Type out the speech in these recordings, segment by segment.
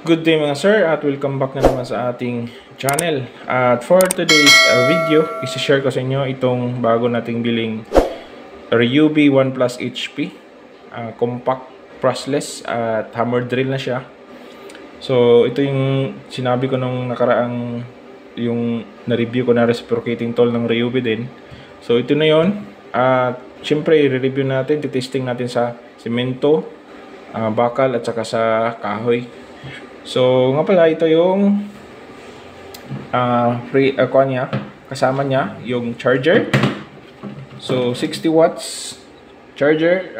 Good day mga sir at welcome back na naman sa ating channel. At for today's video, isi-share ko sa inyo itong bago nating biling Ryobi ONE+ HP compact brushless at hammer drill na siya. So ito yung sinabi ko nung nakaraang yung na-review ko na reciprocating tool ng Ryobi din. So ito na yon. At syempre i-review natin, titesting natin sa semento, bakal at saka sa kahoy. So nga pala ito yung kasama niya yung charger. So 60 watts charger,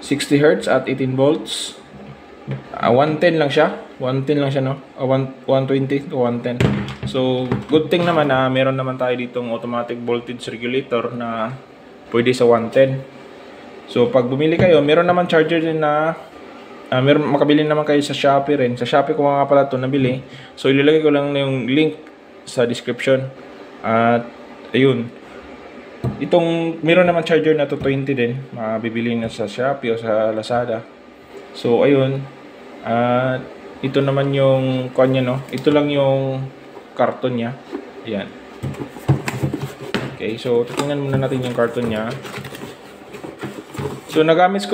60 Hz at 18 volts. 110 lang siya. 110 lang siya, no? 120 to 110. So good thing naman na meron naman tayo ditong automatic voltage regulator na pwede sa 110. So pag bumili kayo, meron naman charger din na makabili naman kayo sa Shopee rin. Sa Shopee ko nga pala ito nabili. So ilalagay ko lang yung link sa description. At ayun. Itong meron naman charger na to 20 din. Mabibili na sa Shopee o sa Lazada. So ayun. At ito naman yung kanya, no. Ito lang yung karton niya. Ayan. Okay, so titingnan muna natin yung karton niya. So nagamit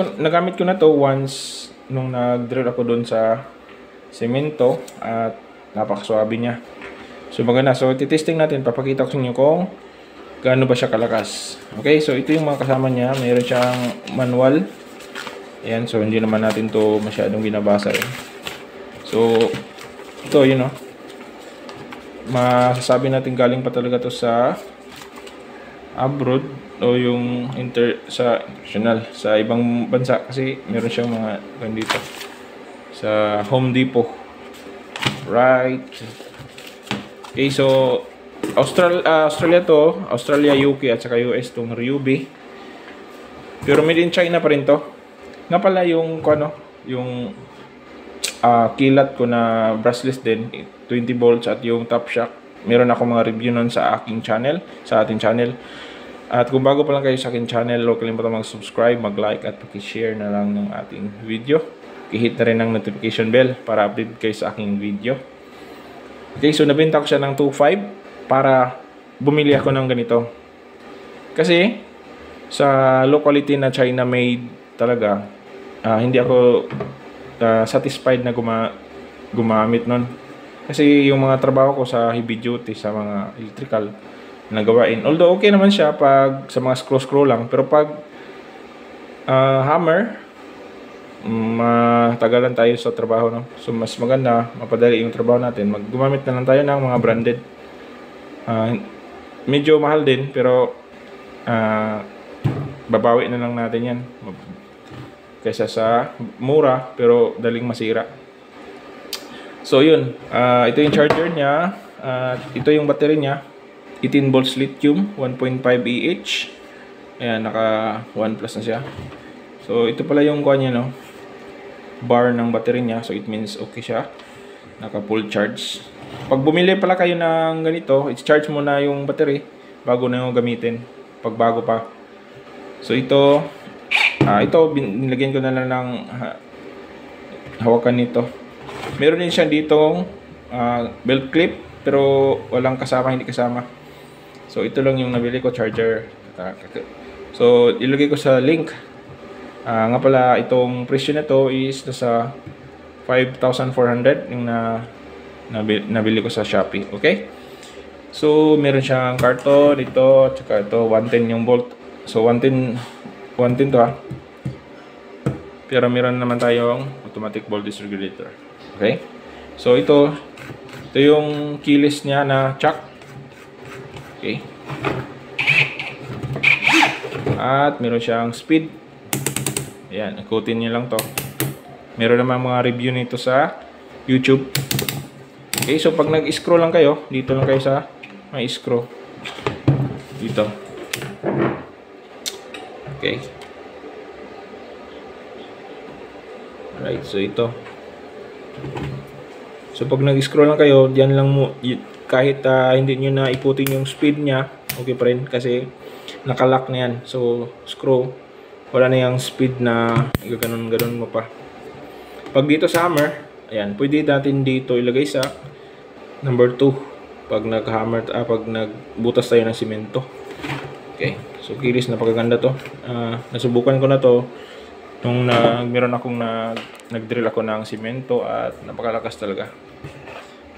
ko na to once nung nag-drill ako doon sa semento at napakaswabe niya. So maganda. So titesting natin. Papakita ko sa inyo kung gaano ba siya kalakas. Okay, so ito yung mga kasama niya. Mayroon siyang manual. Ayan, so hindi naman natin to masyadong binabasa rin. So ito, yun, no. Masasabi natin galing pa talaga to sa abroad o yung sa international, sa ibang bansa kasi meron siyang mga ganito sa Home Depot, right? Okay, so Australia to, Australia, UK at saka US tong Ryobi, pero made in China pa rin to. Nga pala yung yung kilat ko na brushless din, 20 volts at yung top shock, meron ako mga review nun sa aking channel, sa ating channel. At kung bago pa lang kayo sa aking channel, huwag kalimutan mag-subscribe, mag-like at paki-share na lang ng ating video. I-hit na rin ang notification bell para update kayo sa aking video. Okay, so nabenta ko siya ng 2.5 para bumili ako ng ganito. Kasi sa low quality na China made talaga, hindi ako satisfied na gumamit nun. Kasi yung mga trabaho ko sa heavy duty, sa mga electrical nagawain, although okay naman siya pag sa mga screw lang, pero pag hammer, matagalan tayo sa trabaho, no? So mas maganda, mapadali yung trabaho natin, gumamit na lang tayo ng mga branded. Medyo mahal din, pero babawi na lang natin yan kaysa sa mura pero daling masira. So yun, ito yung charger niya, ito yung battery niya, 18 volts lithium, 1.5 Ah. Ayan, naka 1+ na siya. So ito pala yung kuha niya, no, bar ng battery niya. So it means okay siya, naka full charge. Pag bumili pala kayo ng ganito, i-charge muna yung battery bago na yung gamitin, pag bago pa. So ito nilagyan ko na lang ng hawakan nito. Meron din siya ditong belt clip, pero walang kasama, hindi kasama. So ito lang yung nabili ko, charger. So ilagay ko sa link. Nga pala, itong presyo na to is nasa 5,400 yung nabili ko sa Shopee. Okay? So meron siyang karton ito, tsaka ito 110 yung volt. So 110 to, pero meron naman tayong automatic voltage regulator. Okay? So ito yung keyless niya na chuck. Okay. At meron siyang speed. Ayan, ikutin niyo lang to. Meron naman mga review nito sa YouTube. Okay, so pag nag-scroll lang kayo, dito lang kayo sa may scroll. Dito. Okay. Alright, so ito. So pag nag-scroll lang kayo, diyan lang mo, kahit hindi nyo na iputin yung speed niya, okay pa rin kasi nakalock na yan. So screw, wala na yung speed na gaganon-ganon mo pa. Pag dito sa hammer, ayan, pwede natin dito ilagay sa number 2 pag pag nagbutas tayo ng simento. Okay, so kilis, napakaganda to. Nasubukan ko na to nung meron akong nag-drill ako ng simento at napakalakas talaga.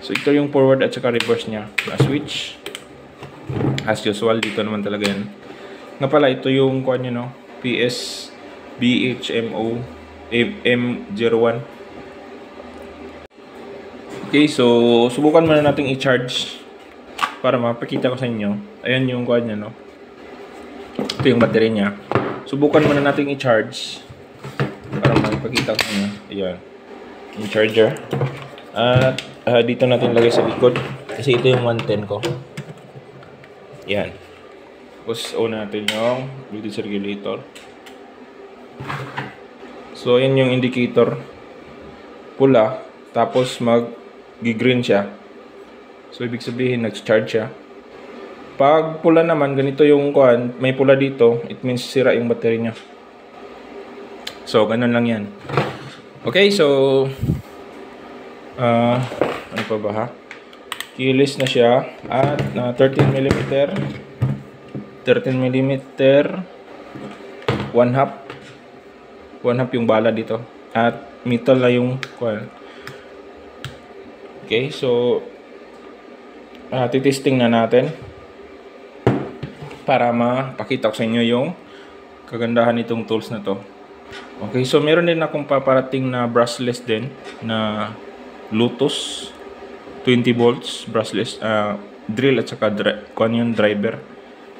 So ito yung forward at saka reverse niya na switch. As usual, dito naman talaga yan. Nga pala, ito yung kuha nyo, no? PS BHMO M01. Okay, so subukan muna natin i-charge para mapakita ko sa inyo. Ayan yung kuha niya, no? Ito yung battery niya. Subukan muna natin i-charge para mapakita ko sa inyo. Ayan, yung charger. At dito natin lagay sa likod kasi ito yung 110 ko. Ayan. Tapos on natin yung bleed circulator. So, yan yung indicator. Pula. Tapos, mag-green siya. So, ibig sabihin, nag-charge siya. Pag pula naman, ganito yung kuhan. May pula dito. It means sira yung battery niya. So, ganun lang yan. Okay, so... ano pa ba ha? Keyless na siya. At 13mm. 13mm. 1/2 yung bala dito at metal na yung coil. Okay, so titesting na natin para mapakita ko sa inyo yung kagandahan nitong tools na to. Okay, so meron din akong paparating na brushless din na Lotus 20 volts brushless drill at saka yung driver.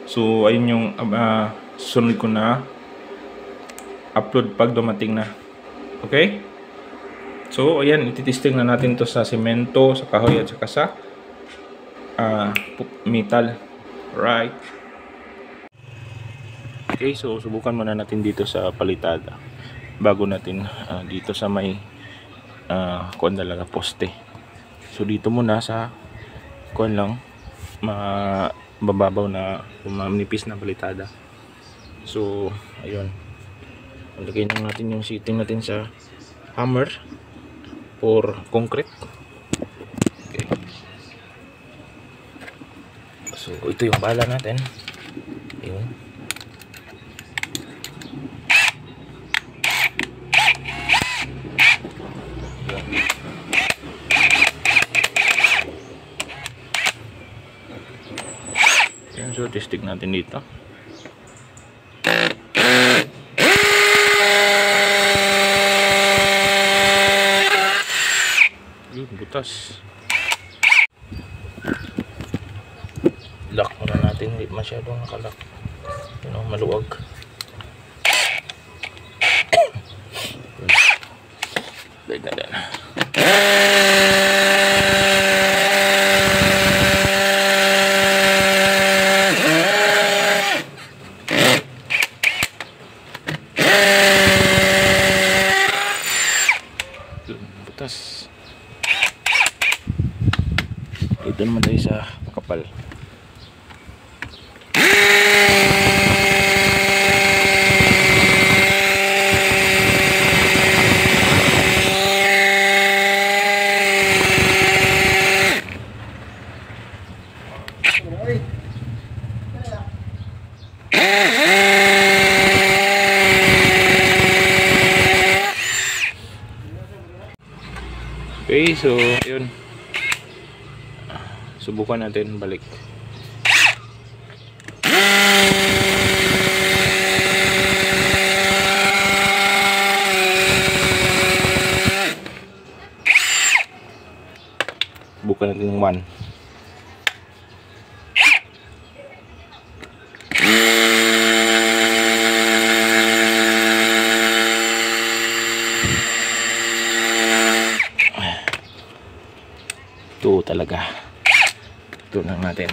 So ayun yung sunod ko na upload pag dumating na. Okay? So, ayan, ititesting na natin to sa semento, sa kahoy at saka sa metal. Right. Okay, so subukan muna natin dito sa palitada bago natin dito sa may kuan talaga poste. So, dito muna sa kuan lang mababaw na manipis na palitada. So, ayun. Lagay na natin yung seating natin sa hammer or concrete. Okay. So ito yung bala natin. Ayun. Ayun, so testing natin dito. Butas. Lock muna natin, hindi masyadong nakalock. Maluwag. Balik na din. Butas. Dito naman tayo sa kapal. Okay, so yun. Subukan natin balik. Subukan natin yung 1. Ito talaga. Ito lang natin.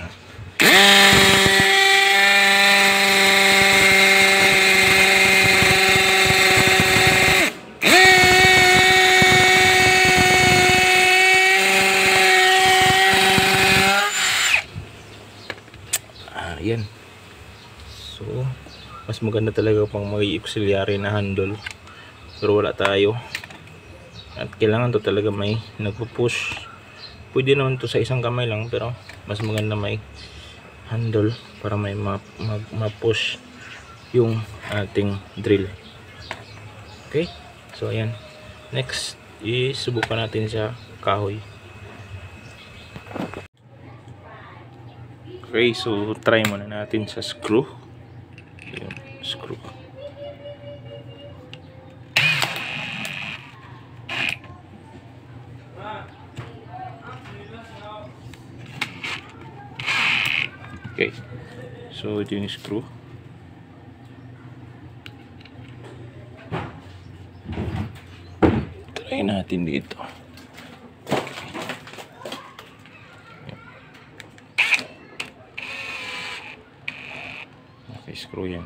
Ayan. So, mas maganda talaga pang may auxiliary na handle. Pero wala tayo. At kailangan to talaga may nagpo-push. Pwede naman to sa isang kamay lang, pero mas maganda may handle para may ma-push yung ating drill. Okay, so ayan. Next is subukan natin sa kahoy. Okay, so try muna natin sa screw. Yung screw. Okay, so ito yung screw. Try natin dito. Okay, screw yan.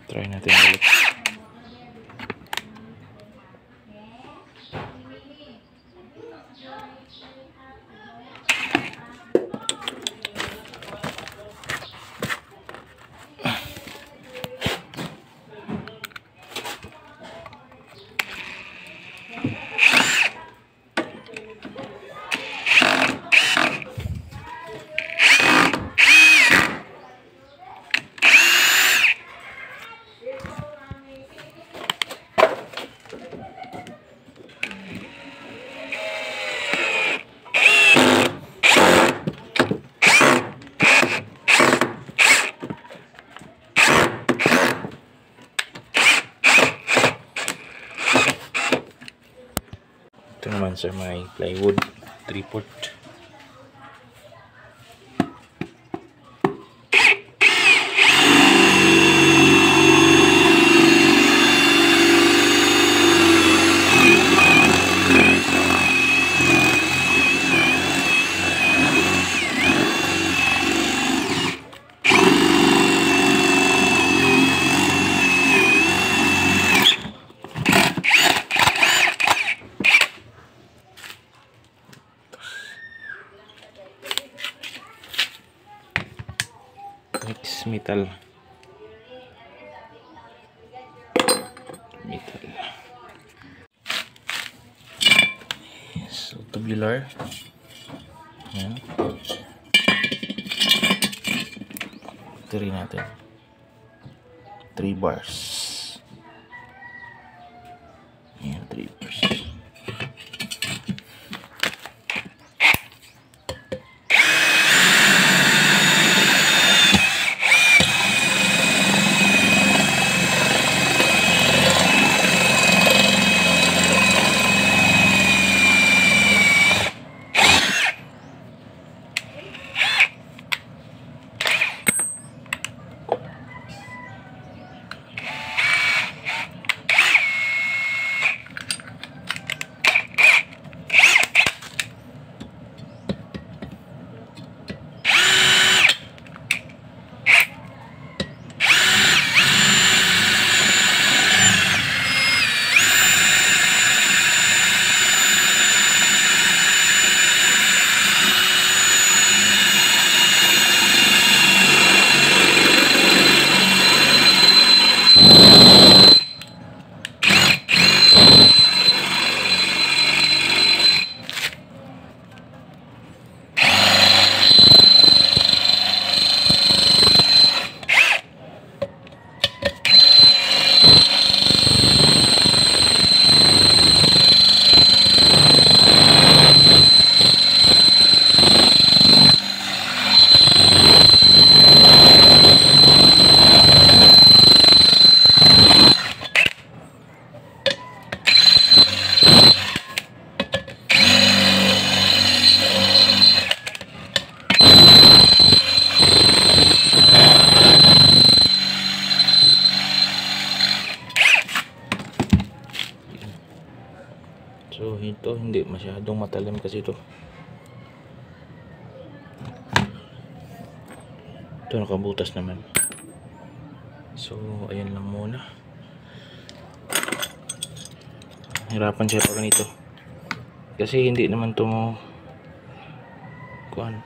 Try natin ulit. Ito naman sa may plywood 3/4. Mix metal. So tubular. Yan. Tiri natin 3 bars. Yan, 3 bars. So ito hindi masyadong matalim kasi ito. Ito nakabutas naman. So ayan lang muna. Hirapan siya pag ganito. Kasi hindi naman to kuan.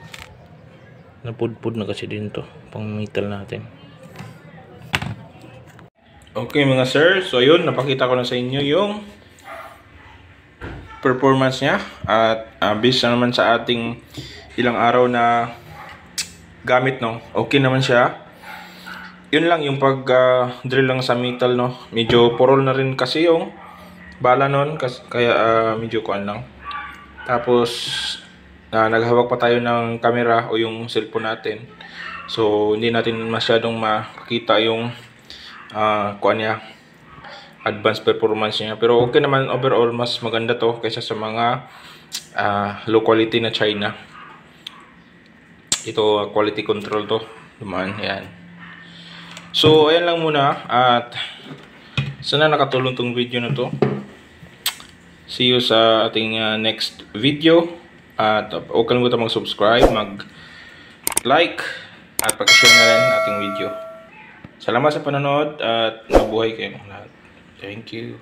Napudpud na kasi din to pang metal natin. Okay mga sir, so ayun, napakita ko na sa inyo yung performance niya at based na naman sa ating ilang araw na gamit, no, okay naman siya. Yun lang yung pag drill lang sa metal, no, medyo purol na rin kasi yung bala nun, kaya medyo kuan lang. Tapos naghawak pa tayo ng camera o yung cellphone natin, so hindi natin masyadong makita yung kuan niya, advanced performance niya. Pero okay naman overall, mas maganda to kaysa sa mga low quality na China. Ito quality control to naman, yan. So ayan lang muna, at sana nakatulong tong video na to. See you sa ating next video, at huwag kalimutan mag-subscribe, mag-like at pag-share na rin ating video. Salamat sa panonood at mabuhay kayong lahat. Thank you.